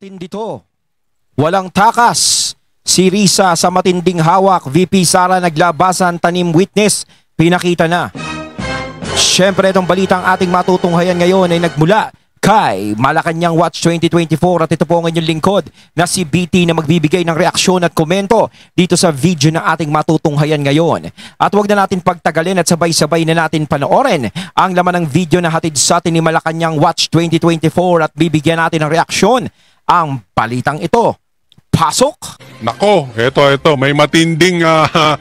Matindi to. Walang takas. Si Risa sa matinding hawak. VP Sara naglabasan, tanim witness. Pinakita na. Siyempre itong balitang ating matutunghayan ngayon ay nagmula kay Malacanang Watch 2024 at ito po ang inyong lingkod na si BT na magbibigay ng reaksyon at komento dito sa video na ating matutunghayan ngayon. At huwag na natin pagtagalin at sabay-sabay na natin panoorin ang laman ng video na hatid sa atin ni Malacanang Watch 2024 at bibigyan natin ng reaksyon ang balitang ito. Pasok! Nako, ito, may matinding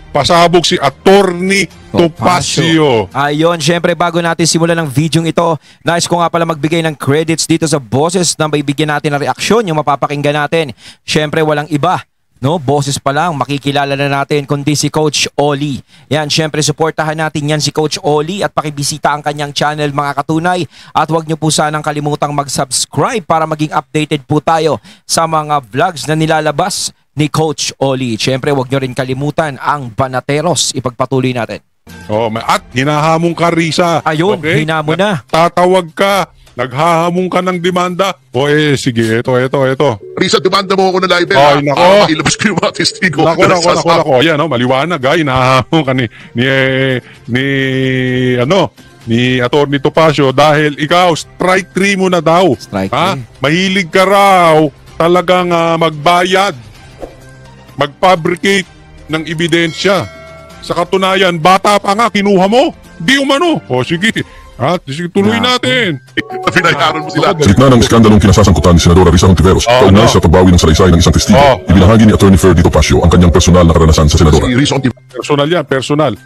pasabog si Attorney Topacio. Ayun, syempre bago natin simulan ng video ito, nais ko nga pala magbigay ng credits dito sa boses na bibigyan natin ng reaksyon, yung mapapakinggan natin. Syempre walang iba, no? Boses pa lang, makikilala na natin kundi si Coach Oli. Yan, syempre supportahan natin yan si Coach Oli at pakibisita ang kanyang channel mga katunay. At huwag nyo po sanang kalimutang mag-subscribe para maging updated po tayo sa mga vlogs na nilalabas ni Coach Oli. Syempre huwag nyo rin kalimutan ang Banateros. Ipagpatuloy natin. Oh, at hinahamon ka, Risa. Ayun, okay? hinamon na. Tatawag ka, naghahamon ka ng demanda. O sige, ito. Risa, demanda mo ako na live. Ay, nako. Ilabas ko yung mga testigo. Nako. Yan, maliwanag. Hinahamon ka ni Attorney Topacio dahil ikaw, strike 3 mo na daw. Strike 3. Mahilig ka raw talagang magbayad, mag-fabricate ng ebidensya. Sa katunayan, bata pa nga, kinuha mo. Di umano. Sige. Sige, tuloy natin. Pinayaran mo sila. Sa gitna ng iskandalong kinasasangkutan ni Senadora Risa Hontiveros, kaugnay sa pagbawi ng salaysay ng isang testigo, ibinahagi ni Attorney Ferdy Topacio ang kanyang personal na karanasan sa Senadora. Si Risa Personal yan, personal.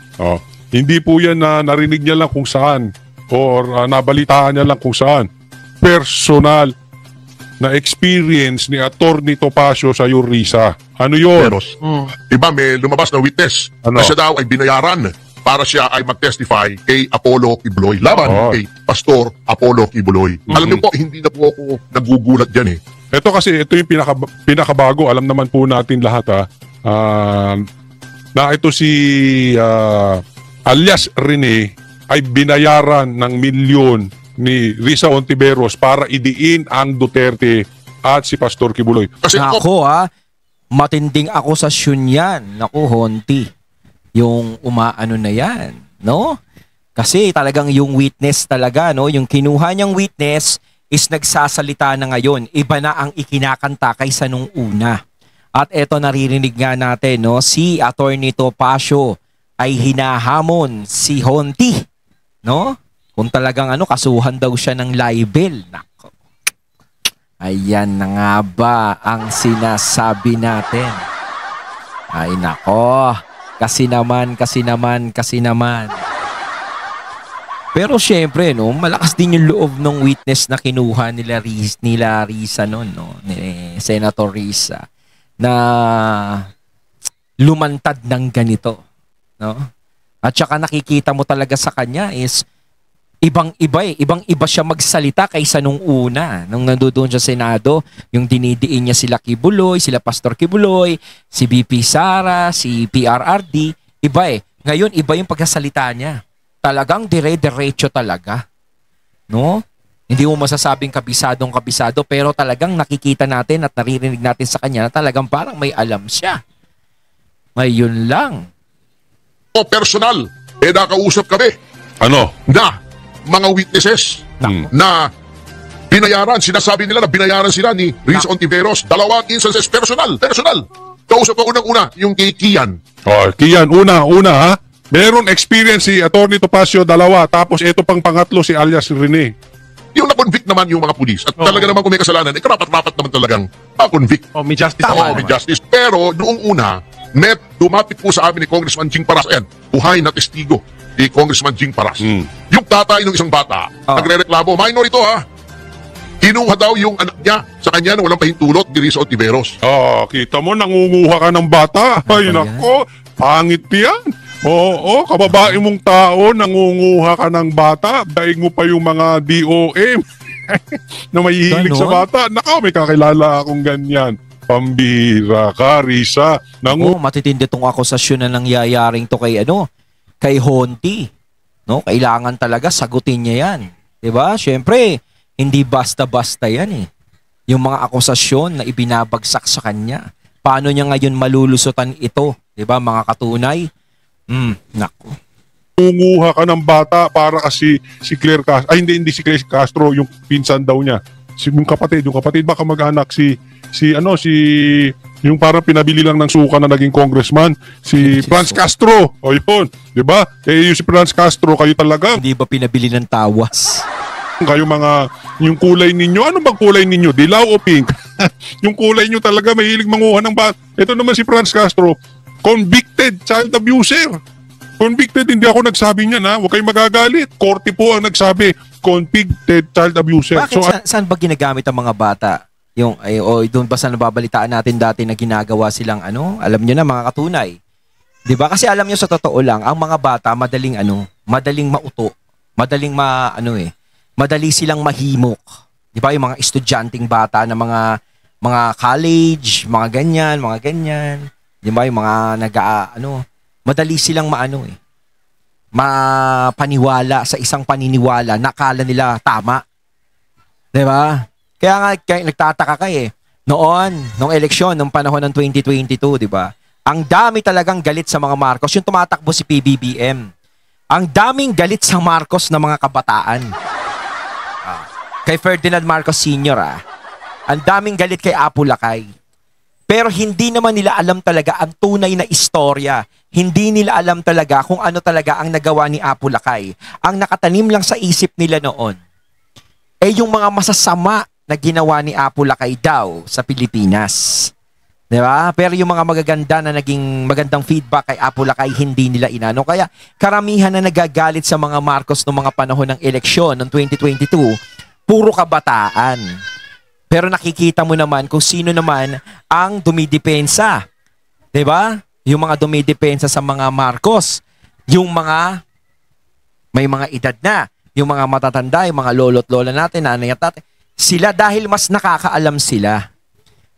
Hindi po yan na narinig niya lang kung saan or nabalitaan niya lang kung saan. Personal na experience ni Attorney Topacio sa Risa. Ano yun? Iba, may lumabas na witness na siya daw ay binayaran para siya ay mag-testify kay Apollo Kibuloy. Laban kay Pastor Apollo Kibuloy. Alam niyo po, hindi na po ako nagugulat dyan eh. Ito kasi, ito yung pinakabago. Alam naman po natin lahat na ito si alias Rene ay binayaran ng milyon ni Risa Hontiveros para idiin ang Duterte at si Pastor Kibuloy. Kasi Nako matinding akusasyon yan. Naku, Honti. Yung umaano na yan, no? Kasi talagang yung witness talaga, no? Yung kinuha niyang witness is nagsasalita na ngayon. Iba na ang ikinakanta kaysa nung una. At eto naririnig nga natin, no? Si Attorney Topacio ay hinahamon si Honti, no? Kung talagang kasuhan daw siya ng libel. Nako. Ayan na nga ba ang sinasabi natin? Ay nako. Kasi naman. Pero syempre, no, malakas din yung loob ng witness na kinuha nila Risa noon, no, ni Senator Risa, na lumantad ng ganito, no? At saka nakikita mo talaga sa kanya is ibang-iba siya magsalita kaysa nung una. Nung nandoon sa Senado, yung dinidiin niya sila Kibuloy, sila Pastor Kibuloy, si VP Sara, si PRRD, iba Ngayon, iba yung pagkasalita niya. Talagang dire-diretso talaga. No? Hindi mo masasabing kabisado, pero talagang nakikita natin at naririnig natin sa kanya na talagang parang may alam siya. Ngayon lang. personal, nakausap kami. Na mga witnesses na binayaran, sinasabi nila na binayaran sila ni Risa Hontiveros. Dalawang instances, personal. Kausap ko unang-una, yung kay Kian. Kian, una ha. Meron experience si Attorney Topacio, dalawa. Tapos ito pang pangatlo, si alias Rene. Yung na-convict naman yung mga pulis. At talaga naman kung may kasalanan, karapat-rapat naman talagang ma-convict. May justice. May justice. Pero noong una, dumapit po sa amin ni Congressman Jing Paras. Buhay na testigo ni Congressman Jing Paras. Yung tatay ng isang bata, nagre-reklamo, minor ito ha. Kinuha daw yung anak niya sa kanya na walang pahintulot ni Risa Hontiveros. Kita mo, nangunguha ka ng bata. Ay, nako, pangit yan. Kababae mong tao, nangunguha ka ng bata. Daig mo pa yung mga DOM na may hilig sa bata. Nako, may kakilala akong ganyan. Pambira ka, Risa. Matitindi tong akusasyon na nangyayaring to kay Honti. No? Kailangan talaga sagutin niya yan. Diba? Siyempre, hindi basta-basta yan yung mga akusasyon na ibinabagsak sa kanya. Paano niya ngayon malulusutan ito? 'Di ba, mga katunay? Nako. Nangunguha ka ng bata para kasi si Claire Castro. Ay, hindi si Claire Castro, yung pinsan daw niya. Yung kapatid baka mag-anak si yung parang pinabili lang ng suka na naging congressman, si Franz Castro. O yun, 'di ba? Yung si Franz Castro, kayo talaga. Hindi ba pinabili ng tawas? Kayo yung kulay ninyo, ano bang kulay ninyo? Dilaw o pink? Yung kulay nyo talaga mahilig manguha ng bata. Ito naman si Franz Castro, convicted child abuser. Convicted, hindi ako nagsabi niyan, ha. Huwag kayong magagalit. Korte po ang nagsabi, convicted child abuser. Bakit saan ba ginagamit ang mga bata? Doon ba sa nababalitaan natin dati na ginagawa silang alam nyo na, mga katunay. 'Di ba? Kasi alam nyo, sa totoo lang, ang mga bata madaling mauto. Madali silang mahimok. 'Di ba? Yung mga estudyanteng bata na mga college, mga ganyan. 'Di ba? Yung mga madali silang mapaniwala sa isang paniniwala na akala nila tama. 'Di ba? Kaya nagtataka nung eleksyon, nung panahon ng 2022, 'di ba? Ang dami talagang galit sa mga Marcos, yung tumatakbo si PBBM. Ang daming galit sa Marcos na mga kabataan. Kay Ferdinand Marcos Sr. Ang daming galit kay Apo Lakay. Pero hindi naman nila alam talaga ang tunay na istorya. Hindi nila alam talaga kung ano talaga ang nagawa ni Apo Lakay. Ang nakatanim lang sa isip nila noon yung mga masasama na ginawa ni Apo Lakay daw sa Pilipinas. Diba? Pero yung mga magaganda na naging magandang feedback kay Apo Lakay, hindi nila inano. Kaya karamihan na nagagalit sa mga Marcos noong mga panahon ng eleksyon ng 2022, puro kabataan. Pero nakikita mo naman kung sino naman ang dumidepensa. 'Di ba? Yung mga dumidepensa sa mga Marcos, yung mga may mga edad na, yung mga matatanda, yung mga lolo't lola natin, nanay at tatay, sila dahil mas nakakaalam sila.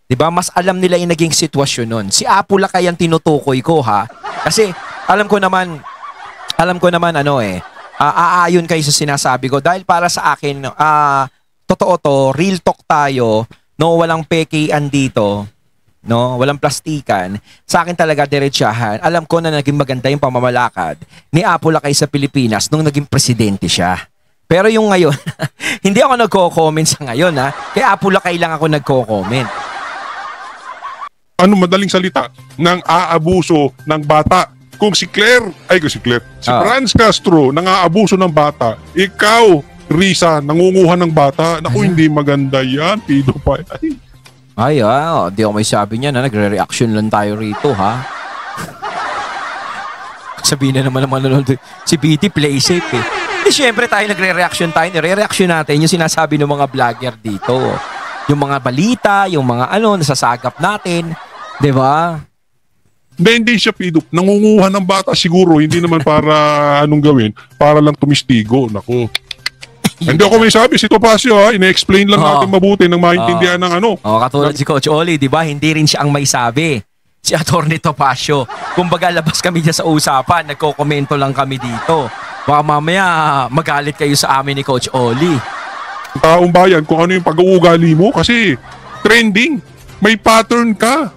'Di ba? Mas alam nila yung naging sitwasyon nun. Si Apo Lakay ang tinutukoy ko, ha. Kasi alam ko naman aayon kayo sa sinasabi ko dahil para sa akin totoo to, real talk tayo, no, walang pekean dito, no, walang plastikan. Sa akin talaga diretsahan. Alam ko na naging maganda yung pamamalakad ni Apo Lakay sa Pilipinas nung naging presidente siya. Pero yung ngayon, hindi ako nagko-comment sa ngayon, ha. Kay Apo Lakay lang ako nagko-comment. Madaling salita, ng aabuso ng bata. Kung si Franz Castro nang-aabuso ng bata, ikaw, Risa, nangunguha ng bata, naku, hindi maganda yan, pedophile. Di ako may sabi niya na nagre-reaction lang tayo rito, ha. Sabihin na naman si BT play safe, eh. Siyempre tayo nagre-reaction tayo, nire-reaction natin yung sinasabi ng mga vlogger dito. Yung mga balita, yung mga nasasagap natin, 'di ba? Hindi siya pedop. Nangunguha ng bata siguro, hindi naman para anong gawin, para lang tumistigo. Naku. Hindi ako may sabi, si Topacio, ina-explain lang natin mabuti nang maintindihan ng katulad si Coach Oli, 'di ba? Hindi rin siya ang may sabi. Si Atty. Topacio. Kumbaga labas kami diyan sa usapan, nagko-komento lang kami dito. Baka mamaya magalit kayo sa amin ni Coach Oli. Taong bayan, kung ano yung pag-uugali mo kasi trending. May pattern ka.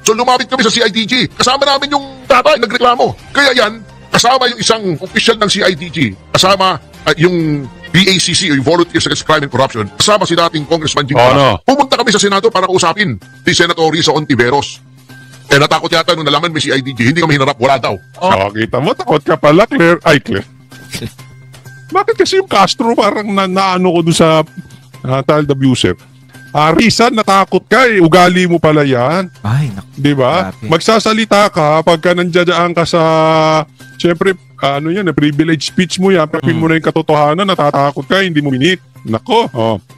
So lumapit kami sa CIDG. Kasama namin yung tatay nagreklamo. Kaya yan, kasama yung isang official ng CIDG. Kasama yung BACC, yung Volunteers Against Crime and Corruption. Kasama si dating Congressman Jing Paras. Pumunta kami sa Senado para kausapin si Senator Risa Ontiveros. Natakot yata nung nalaman may CIDG. Hindi kami hinarap, wala daw. Kita mo, takot ka pala, Claire. Bakit kasi yung Castro parang naano ko doon sa child abuser? Risa, natakot ka eh. Ugali mo pala yan. Ay, naku. Diba? Magsasalita ka pagka nandiyan ka sa... Siyempre, privilege speech mo yan. Pagpin mo na yung katotohanan, natatakot ka, hindi mo minit. Nako.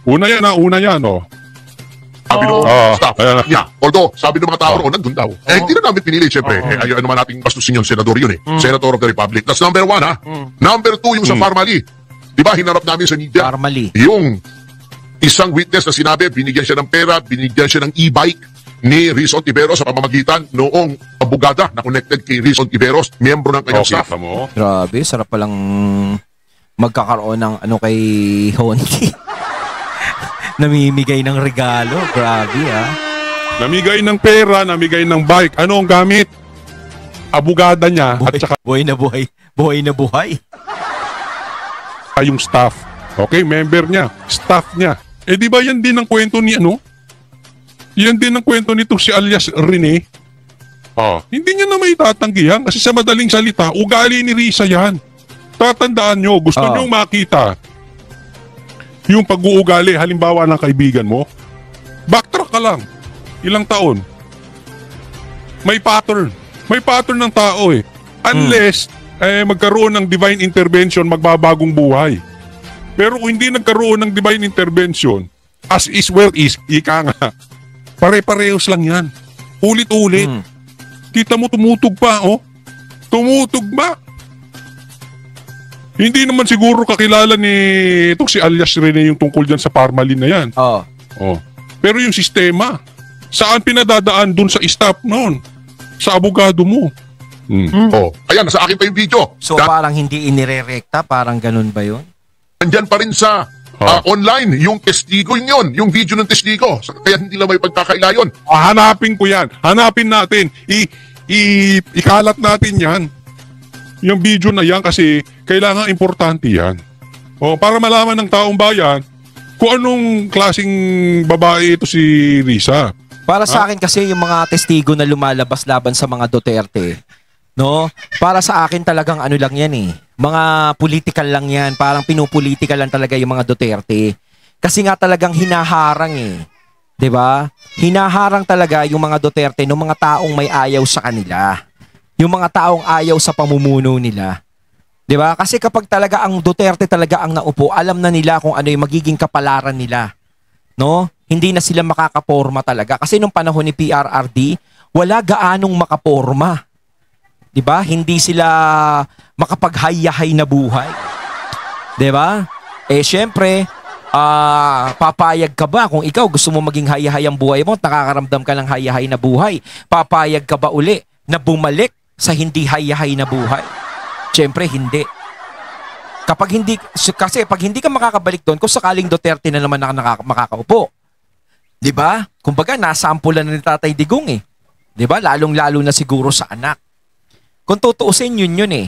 Una yan. Sabi staff niya. Although, sabi ng mga tao roon, nandun daw. Hindi na namin pinili, siyempre. Ayaw naman nating bastusin yung senador yun, Senator of the Republic. That's number 1, ha? Number 2, yung sa Farmally. Diba, hinarap namin sa media. Farmally. Yung isang witness na sinabi, binigyan siya ng pera, binigyan siya ng e-bike ni Riz Ontiveros sa pamamagitan noong abogada na connected kay Riz Ontiveros, miyembro ng kanyang staff. Mo. Grabe, sarap palang magkakaroon ng kay Honti. Namimigay ng regalo. Grabe, ha? Namigay ng pera, namigay ng bike. Ano ang gamit? Abogada niya at saka Buhay na buhay. Buhay na buhay. yung staff. Okay, member niya, staff niya. Eh di ba yan din ang kwento ni ano? Yan din ang kwento nito si alias Rene. Hindi niya na may tatanggihan kasi sa madaling salita, ugali ni Risa yan. Tatandaan nyo, gusto nyo makita yung pag-uugali, halimbawa ng kaibigan mo, backtrack ka lang. Ilang taon. May pattern. May pattern ng tao eh. Unless magkaroon ng divine intervention, magbabagong buhay. Pero kung hindi nagkaroon ng divine intervention, as is well is, ika nga, pare-parehos lang yan. Ulit-ulit. Kita mo tumutog pa, oh. Tumutugma. Hindi naman siguro kakilala ni itong si alias Rene yung tungkol dyan sa Parmaline na yan. Pero yung sistema, saan pinadadaan dun sa staff noon? Sa abogado mo. Ayan, nasa akin pa yung video. So parang hindi inirerekta, parang ganun ba yun? Nandyan pa rin sa online, yung testigo yun, yung video ng testigo. Kaya hindi lang may pagkakaila yun. Hanapin ko yan. Hanapin natin. Ikalat natin yan. Yung video na yan kasi kailangan importante yan. Para malaman ng taong bayan kung anong klaseng babae ito si Risa. Para sa akin kasi yung mga testigo na lumalabas laban sa mga Duterte, no? Para sa akin talagang ano lang yan eh. Mga political lang yan. Parang pinupolitical lang talaga yung mga Duterte. Kasi nga talagang hinaharang eh. 'Di ba? Hinaharang talaga yung mga Duterte ng mga taong may ayaw sa kanila. Yung mga taong ayaw sa pamumuno nila. 'Di ba? Kasi kapag talaga ang Duterte talaga ang naupo, alam na nila kung ano yung magiging kapalaran nila. No? Hindi na sila makakaporma talaga. Kasi nung panahon ni PRRD, wala gaanong makaporma. 'Di ba? Hindi sila makapaghayahay na buhay. 'Di ba? Syempre, papayag ka ba kung ikaw gusto mo maging hayahay ang buhay mo, nakakaramdam ka ng hayahay na buhay? Papayag ka ba uli na bumalik sa hindi hayahay na buhay? Syempre, hindi. Kasi pag hindi ka makakabalik doon, kung sakaling Duterte na naman makakaupo. 'Di ba? Kumbaga, nasampulan na ni Tatay Digong eh. 'Di ba? Lalong-lalo na siguro sa anak. Kung tutuusin yun eh.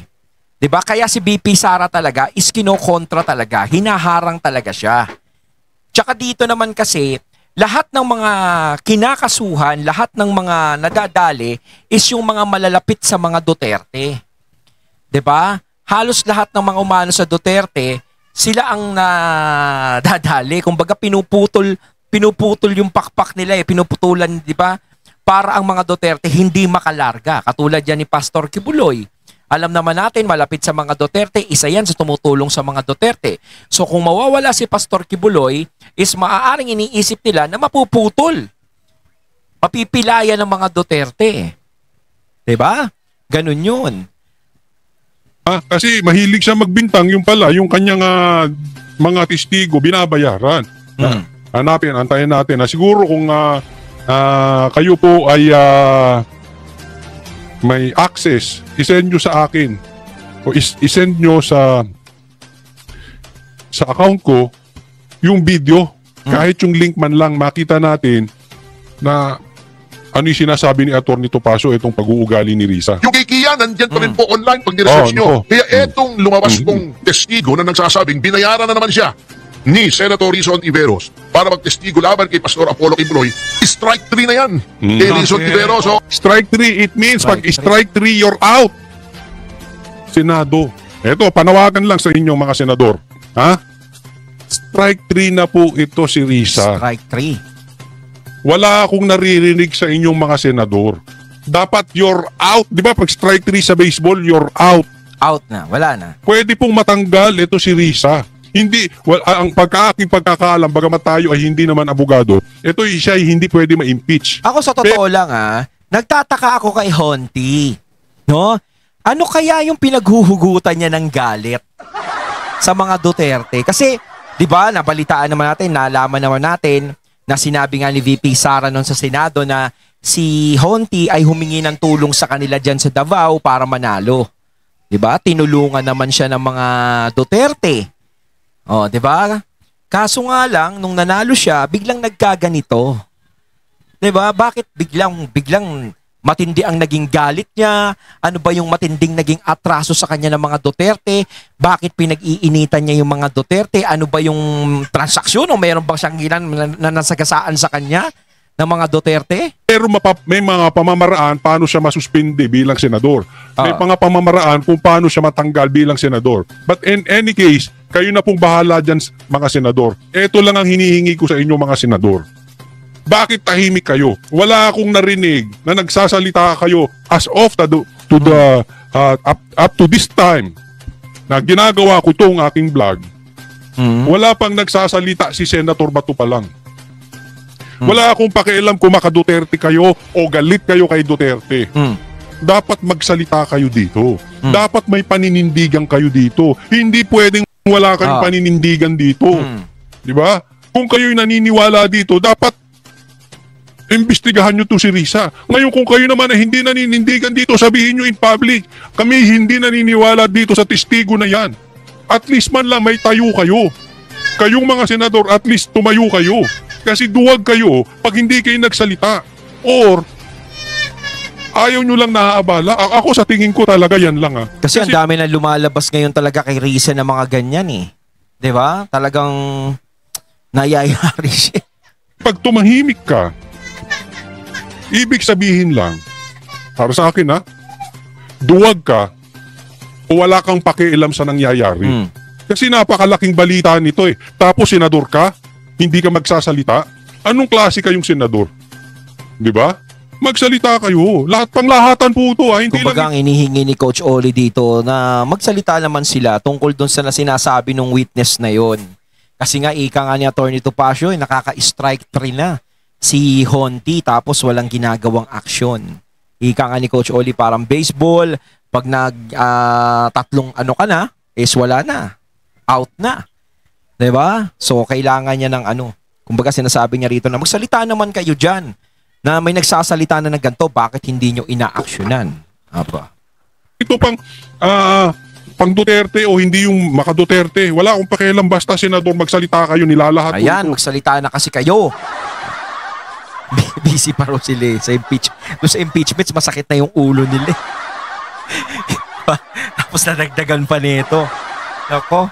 'Di ba? Kaya si BP Sara talaga is kinokontra talaga, hinaharang talaga siya. Tsaka dito naman kasi, lahat ng mga kinakasuhan, lahat ng mga nadadali is yung mga malalapit sa mga Duterte. 'Di ba? Halos lahat ng mga umano sa Duterte, sila ang nadadali. Kumbaga pinuputol yung pakpak nila eh, pinuputulan, 'di ba? Para ang mga Duterte hindi makalarga. Katulad yan ni Pastor Kibuloy. Alam naman natin, malapit sa mga Duterte, isa yan sa tumutulong sa mga Duterte. So kung mawawala si Pastor Kibuloy, is maaaring iniisip nila na mapuputol. Mapipilayan ng mga Duterte. 'Di ba? Ganun yun. Kasi mahilig siya magbintang, yung pala, yung kanyang mga testigo, binabayaran. Hanapin, antayin natin. Siguro kung kayo po ay may access, isend nyo sa akin o isend nyo sa account ko yung video. Kahit yung link man lang, makita natin na ano yung sinasabi ni Atty. Topacio itong pag-uugali ni Risa. Yung kay Kia, nandyan pa rin po online pag niresearch nyo. Kaya etong lumabas pong testigo na nagsasabing binayaran na naman siya ni Senator Rizon Iveros para magtestigo laban kay Pastor Apollo Kibuloy, strike 3 na yan kay Rizon Iveros. Strike 3, it means pag strike 3, you're out. Senado. Eto, panawagan lang sa inyong mga senador. Strike 3 na po ito si Risa. Strike 3. Wala akong naririnig sa inyong mga senador. Dapat you're out. Di ba pag strike 3 sa baseball, you're out. Out na, wala na. Pwede pong matanggal ito si Risa. Hindi, ang aking pagkakaalam, bagamat tayo ay hindi naman abogado, ito siya ay hindi pwede ma-impeach. Ako sa totoo lang nagtataka ako kay Honti. No? Ano kaya yung pinaghuhugutan niya ng galit sa mga Duterte? Kasi, di ba, nabalitaan naman natin, nalaman naman natin na sinabi nga ni VP Sara noon sa Senado na si Honti ay humingi ng tulong sa kanila dyan sa Davao para manalo. Di ba? Tinulungan naman siya ng mga Duterte. 'Di ba? Kaso nga lang, nung nanalo siya, biglang nagkaganito. 'Di ba? Bakit biglang matindi ang naging galit niya? Ano ba yung matinding naging atraso sa kanya ng mga Duterte? Bakit pinag-iinitan niya yung mga Duterte? Ano ba yung transaksyon o mayroon bang siyang na nasagasaan sa kanya ng mga Duterte? Pero may mga pamamaraan paano siya masuspindi bilang senador. May Ah. mga pamamaraan kung paano siya matanggal bilang senador. But in any case, kayo na pong bahala dyan mga senador. Ito lang ang hinihingi ko sa inyo mga senador. Bakit tahimik kayo? Wala akong narinig na nagsasalita kayo as of up to this time na ginagawa ko itong aking vlog. Wala pang nagsasalita si Senator Bato pa lang. Wala akong pakialam kung maka-Duterte kayo o galit kayo kay Duterte. Dapat magsalita kayo dito. Dapat may paninindigan kayo dito. Hindi pwedeng wala kayong paninindigan dito. Di ba? Kung kayo'y naniniwala dito, dapat imbestigahan nyo to si Risa. Ngayon kung kayo naman ay hindi naninindigan dito, sabihin nyo in public, kami hindi naniniwala dito sa testigo na yan. At least man lang may tayo kayo. Kayong mga senador, at least tumayo kayo. Kasi duwag kayo pag hindi kayo nagsalita. Or, ayaw nyo lang naaabala. Ako sa tingin ko talaga yan lang Kasi ang dami na lumalabas ngayon talaga kay Risa na mga ganyan eh. 'Di ba? Talagang nayayari siya. Pag tumahimik ka, ibig sabihin lang, para sa akin duwag ka o wala kang pakialam sa nangyayari. Kasi napakalaking balita nito eh. Tapos senador ka, hindi ka magsasalita. Anong klase kayong senador? Di ba? Magsalita kayo. Panglahatan po ito. Hindi Kumbaga ang inihingi ni Coach Oli dito na magsalita naman sila tungkol dun sa sinasabi ng witness na yon. Kasi nga ika nga ni Atty. Topacio nakaka-strike 3 na si Honti tapos walang ginagawang aksyon. Ika nga ni Coach Oli parang baseball, pag tatlong ka na, is wala na. Out na. 'Di ba? So kailangan niya ng kumbaga sinasabi niya rito na magsalita naman kayo diyan. Na may nagsasalita na ng ganito, bakit hindi nyo inaaksyonan? Aba. Ito pang Duterte o hindi yung maka-Duterte. Wala akong pakialam basta senador magsalita kayo, nilalahat ko Ayan, ito. magsalita na kasi kayo. Busy pa rin sila sa impeachment. Doon sa impeachment, masakit na yung ulo nila. Tapos nadagdagan pa nito. Ako,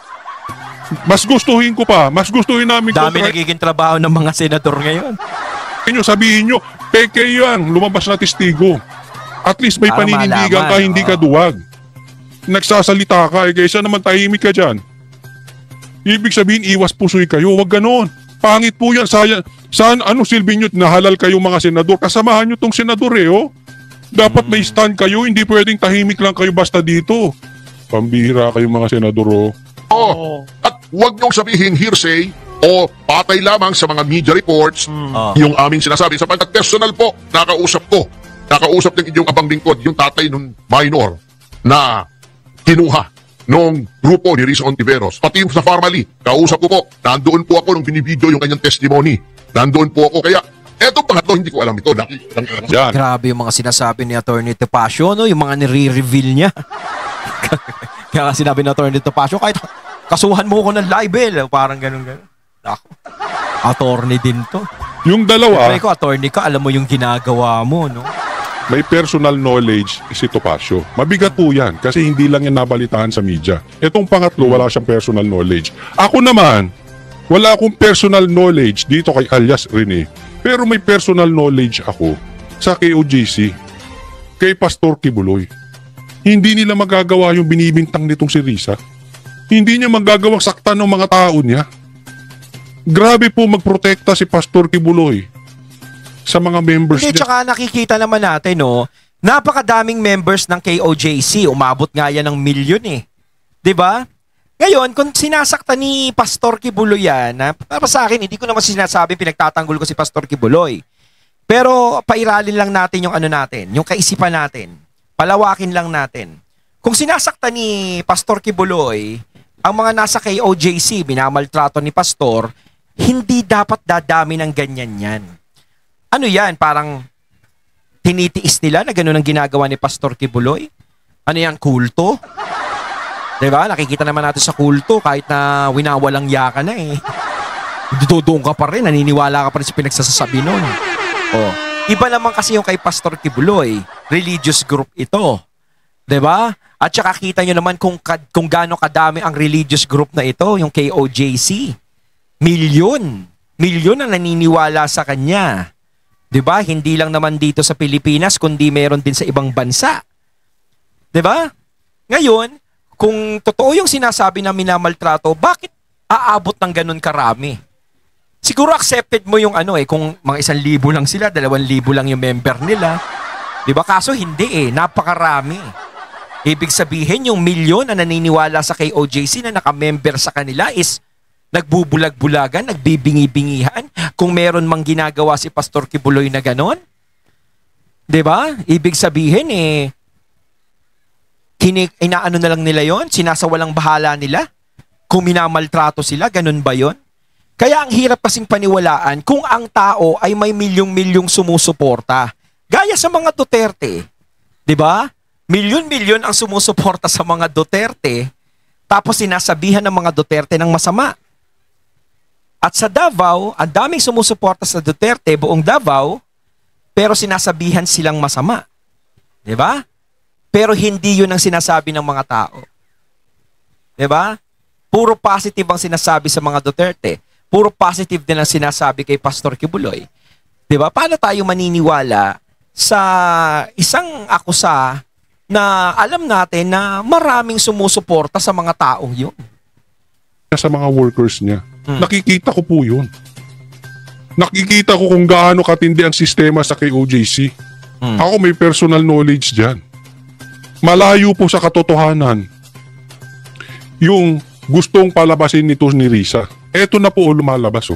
Mas gustuhin namin dami nagiging trabaho ng mga senador ngayon. Sabihin nyo, peke yan, lumabas na testigo. At least may Para paninindigan ka, malaman, hindi ka duwag. Nagsasalita ka, kaysa naman tahimik ka dyan. Ibig sabihin, iwas pusoy kayo, wag ganon. Pangit po yan, saan silbi nyo, nahalal kayo mga senador, kasamahan nyo tong senador Dapat may stand kayo, hindi pwedeng tahimik lang kayo basta dito. Pambihira kayo mga senador At huwag niyong sabihin hearsay o patay lamang sa mga media reports yung aming sinasabi. Sapagkat personal po, nakausap ng inyong abang lingkod, yung tatay ng minor na kinuha nung grupo ni Risa Ontiveros. Pati yung sa family, kausap ko po, nandoon po ako nung binibideo yung kanyang testimony. Nandoon po ako, kaya etong pangatlo, hindi ko alam ito. Yan. Grabe yung mga sinasabi ni Atty. Topacio, no? Yung mga nire-reveal niya. Kaya nga sinabi ni Atty. Topacio, kahit kasuhan mo ko ng libel. Parang ganun. Ako. Attorney din to. Yung dalawa, Siyempre ko, attorney ka, alam mo yung ginagawa mo, no? may personal knowledge si Topacio. Mabigat po yan kasi hindi lang yan nabalitaan sa media. Itong pangatlo, wala siyang personal knowledge. Ako naman, wala akong personal knowledge dito kay alias Rene. Pero may personal knowledge ako sa KOJC, kay Pastor Kibuloy. Hindi nila magagawa yung binibintang nitong si Risa. Hindi niya magagawang saktan ng mga tao niya. Grabe po magprotekta si Pastor Kibuloy sa mga members Hindi, niya. tsaka nakikita naman natin, no? Napakadaming members ng KOJC. Umabot nga yan ng milyon eh. 'Di ba? Ngayon, kung sinasaktan ni Pastor Kibuloy yan, para sa akin, hindi ko naman sinasabi pinagtatanggol ko si Pastor Kibuloy. Pero pairalin lang natin yung yung kaisipan natin. Palawakin lang natin. Kung sinasaktan ni Pastor Kibuloy, ang mga nasa KOJC, binamaltrato ni Pastor, hindi dapat dadami ng ganyan yan. Ano yan? Parang tinitiis nila na gano'n ang ginagawa ni Pastor Kibuloy? Ano yan? Kulto? Diba? Nakikita naman natin sa kulto kahit na winawalang yaka na eh. Doon ka pa rin, naniniwala ka pa rin sa pinagsasabi nun. Oh. Iba naman kasi yung kay Pastor Kibuloy, religious group ito. 'Di ba? At saka kita nyo naman kung gaano kadami ang religious group na ito, yung KOJC. Milyon ang naniniwala sa kanya. 'Di ba? Hindi lang naman dito sa Pilipinas, kundi meron din sa ibang bansa. 'Di ba? Ngayon, kung totoo yung sinasabi na minamaltrato, bakit aabot ng ganun karami? Siguro accepted mo yung kung mga 1,000 lang sila, 2,000 lang yung member nila. 'Di ba? Kaso hindi napakarami. Ibig sabihin, yung milyon na naniniwala sa KOJC na naka-member sa kanila is nagbubulag-bulagan, nagbibingi-bingihan kung meron mang ginagawa si Pastor Kibuloy na ganon. 'Di ba? Ibig sabihin inaano na lang nila yon, sinasawalang bahala nila. Kung minamaltrato sila, ganun ba yon? Kaya ang hirap kasing paniwalaan kung ang tao ay may milyong-milyong sumusuporta. Gaya sa mga Duterte. 'Di ba? Milyon-milyon ang sumusuporta sa mga Duterte, tapos sinasabihan ng mga Duterte ng masama. At sa Davao, ang daming sumusuporta sa Duterte, buong Davao, pero sinasabihan silang masama. 'Di ba? Pero hindi 'yun ang sinasabi ng mga tao. 'Di ba? Puro positive ang sinasabi sa mga Duterte. Puro positive din ang sinasabi kay Pastor Kibuloy. 'Di ba? Paano tayo maniniwala sa isang akusa na alam natin na maraming sumusuporta sa mga taong yun? Sa mga workers niya. Nakikita ko po yun. Nakikita ko kung gaano katindi ang sistema sa KOJC. Ako may personal knowledge dyan. Malayo po sa katotohanan yung gustong palabasin nito ni Risa. Eto na po lumalabas.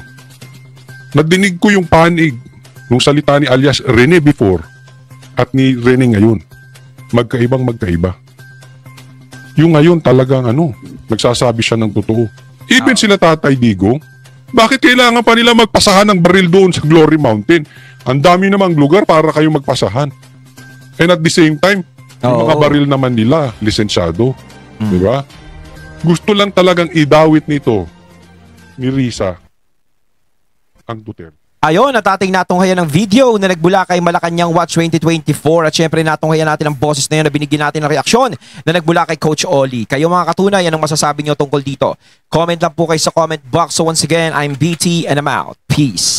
Nadinig ko yung panig nung salita ni alias Rene before at ni Rene ngayon. Magkaiba. Yung ngayon talagang nagsasabi siya ng totoo. Even sila Tatay Digong, bakit kailangan pa nila magpasahan ng baril doon sa Glory Mountain? Ang dami namang lugar para kayo magpasahan. And at the same time, yung mga baril naman nila, lisensyado. Diba? Gusto lang talagang idawit nito ni Risa ang Duterte. Ayun, natating natunghayan ng video na nagbula kay Malacanang Watch 2024 at syempre natunghayan natin ang boses na yun na binigyan natin ng reaksyon na nagbula kay Coach Oli. Kayo mga katunay, anong masasabi nyo tungkol dito? Comment lang po kayo sa comment box. So once again, I'm BT and I'm out. Peace.